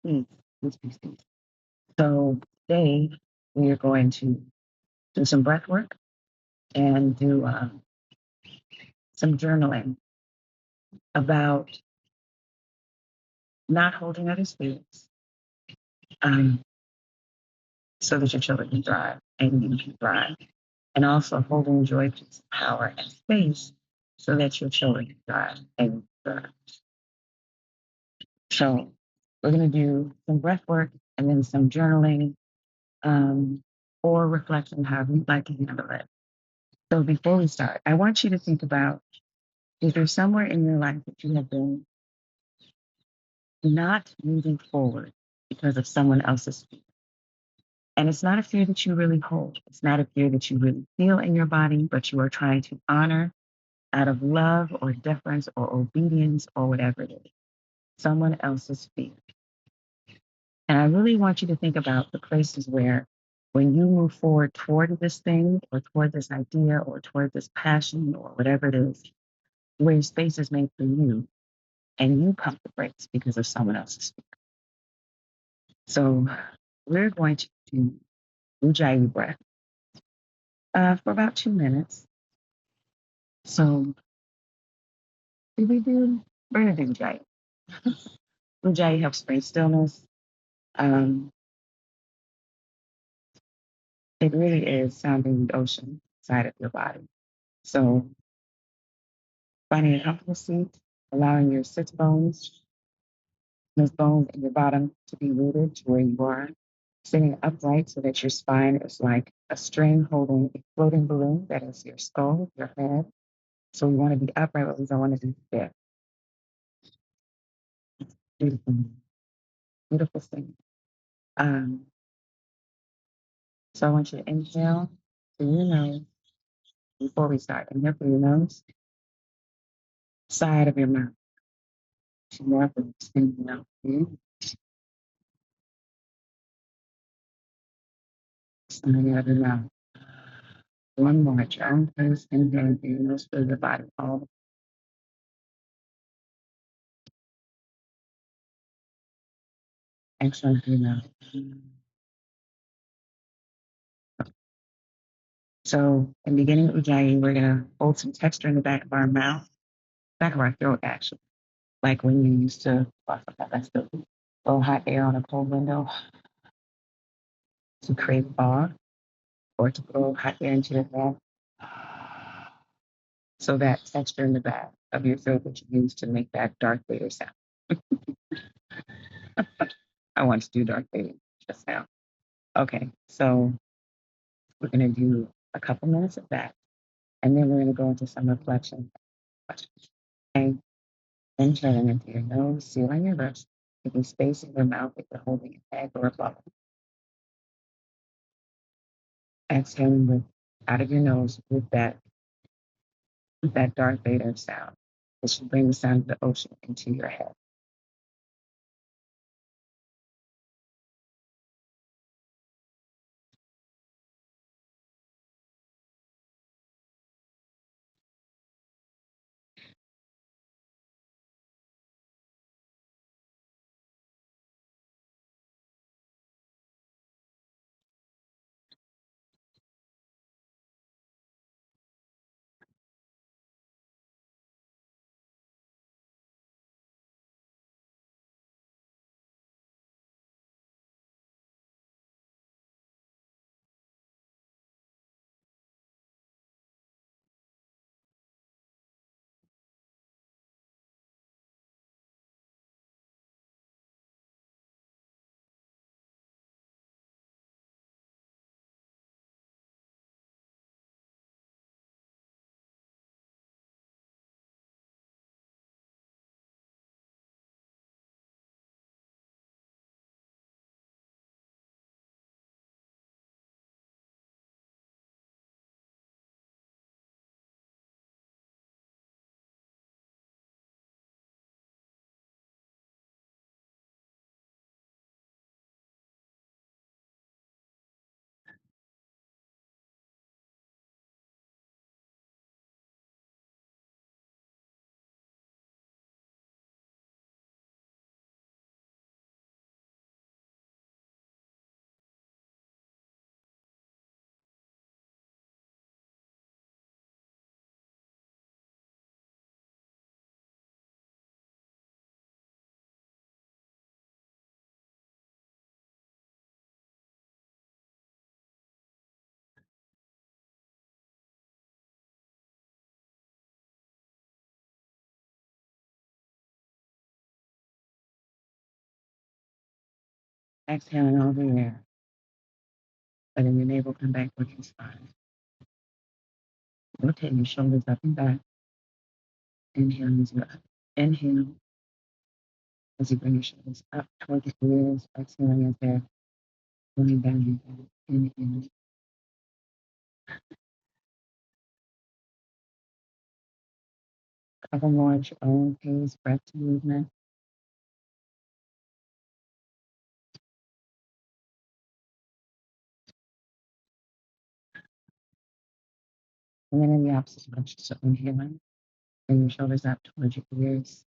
Peace, peace, peace, peace. So today we are going to do some breath work and do some journaling about not holding others' feelings um, so that your children can thrive and you can thrive. And also holding joy, peace, power, and space so that your children can thrive and you can thrive. So we're going to do some breath work and then some journaling um, or reflection, however you'd like to handle it. So before we start, I want you to think about, is there somewhere in your life that you have been not moving forward because of someone else's fear? And it's not a fear that you really hold. It's not a fear that you really feel in your body, but you are trying to honor out of love or deference or obedience or whatever it is, someone else's fear. And I really want you to think about the places where when you move forward toward this thing or toward this idea or toward this passion or whatever it is, where space is made for you and you pump the brakes because of someone else's fear. So we're going to do Ujjayi breath for about 2 minutes. So did we do? We're going to do Ujjayi. Ujjayi helps bring stillness. Um, it really is sounding the ocean side of your body. So finding a comfortable seat, allowing your sits bones, those bones in your bottom to be rooted to where you are. Sitting upright so that your spine is like a string holding a floating balloon that is your skull, your head. So we want to be upright, but we don't want to be stiff. Beautiful, beautiful thing. Um, so I want you to inhale through your nose before we start. Inhale through your nose, side of your mouth. More for this inhale. Side of your mouth. One more at your own pace. Inhale through your nose, through your body. All exhale through your mouth. So in beginning of Ujjayi, we're gonna hold some texture in the back of our mouth, back of our throat actually, like when you used to blow hot air on a cold window to create fog, or to blow hot air into your mouth. So that texture in the back of your throat that you use to make that Darth Vader sound. I want to do Darth Vader just now. Okay, so we're gonna do a couple minutes of that, and then we're gonna go into some reflection. Okay, then turn into your nose, sealing your lips, making space in your mouth if you're holding an egg or a bubble. Exhaling with out of your nose with that Darth Vader sound. It should bring the sound of the ocean into your head. Exhaling all the air, letting your navel come back towards your spine. Rotate your shoulders up and back. Inhale as you inhale as you bring your shoulders up towards your ears. Exhaling as they're going down your back. Inhale. Couple more at your own pace, breath to movement. And then in the opposite direction. So inhaling, bring your shoulders up towards your ears.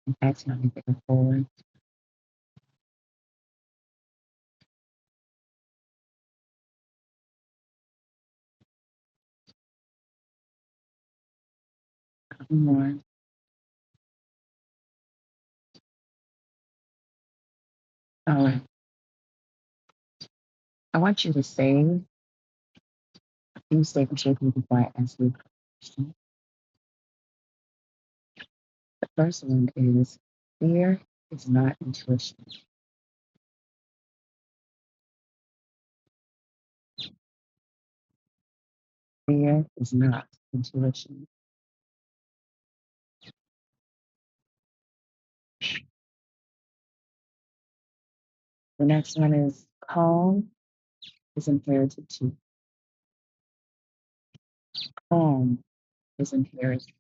And exhaling, take it forward. Couple more. All right. I want you to say a few statements with me before I ask you a question. The first one is fear is not intuition. Fear is not intuition. The next one is calm is inherited too. Calm is inherited.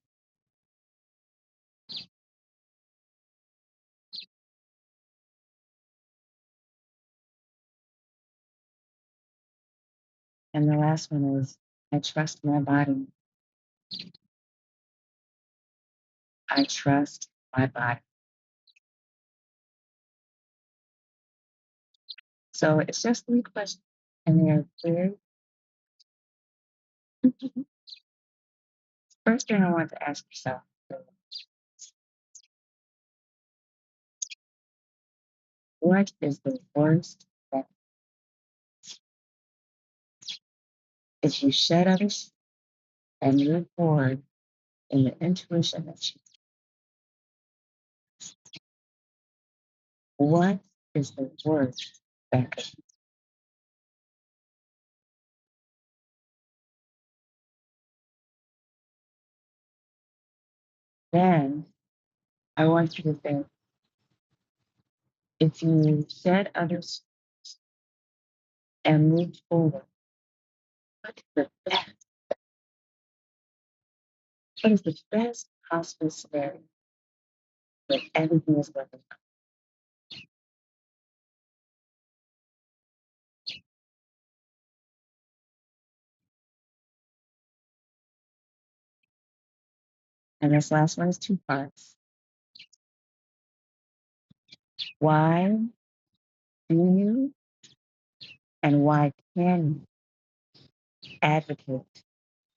And the last one is I trust my body. I trust my body. So it's just 3 questions. And they're very, first thing I want to ask yourself is what is the worst that if you shed others and move forward in the intuition that you, what is the worst that could, then I want you to think if you shed others and move forward, what is the best, what is the best possible scenario where everything is working out? And this last one is 2 parts. Why do you and why can you advocate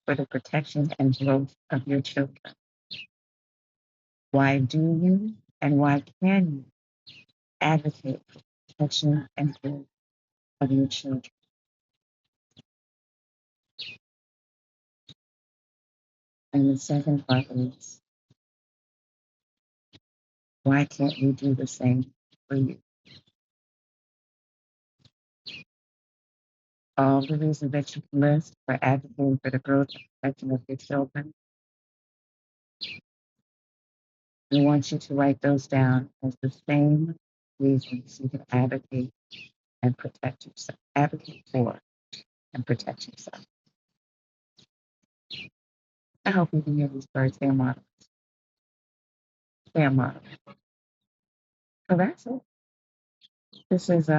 for the protection and growth of your children? Why do you and why can you advocate for protection and growth of your children? And the second part is why can't we do the same for you? All the reasons that you list for advocating for the growth and protection of your children, I want you to write those down as the same reasons you can advocate and protect yourself, advocate for and protect yourself. I hope you can hear these birds. They're models. They're models. So that's it. This is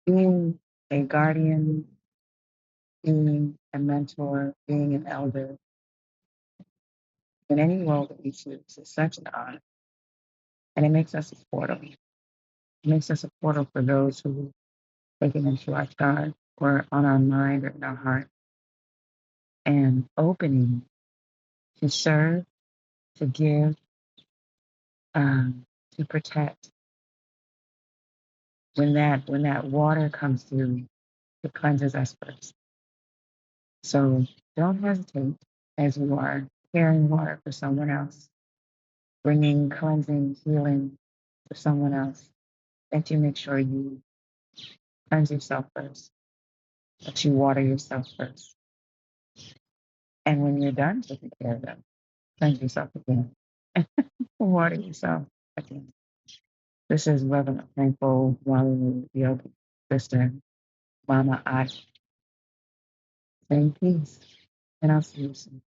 being a guardian, being a mentor, being an elder in any role that we choose is such an honor. And it makes us a portal. It makes us a portal for those who take it into our God or on our mind or in our heart and opening to serve, to give, to protect. When that water comes through, it cleanses us first. So don't hesitate as you are carrying water for someone else. bringing cleansing, healing to someone else, that you make sure you cleanse yourself first, that you water yourself first. And when you're done taking care of them, cleanse yourself again. Water yourself again. This is Reverend Thankful Waterloo Yogi Sister Mama I. Saying peace. And I'll see you soon.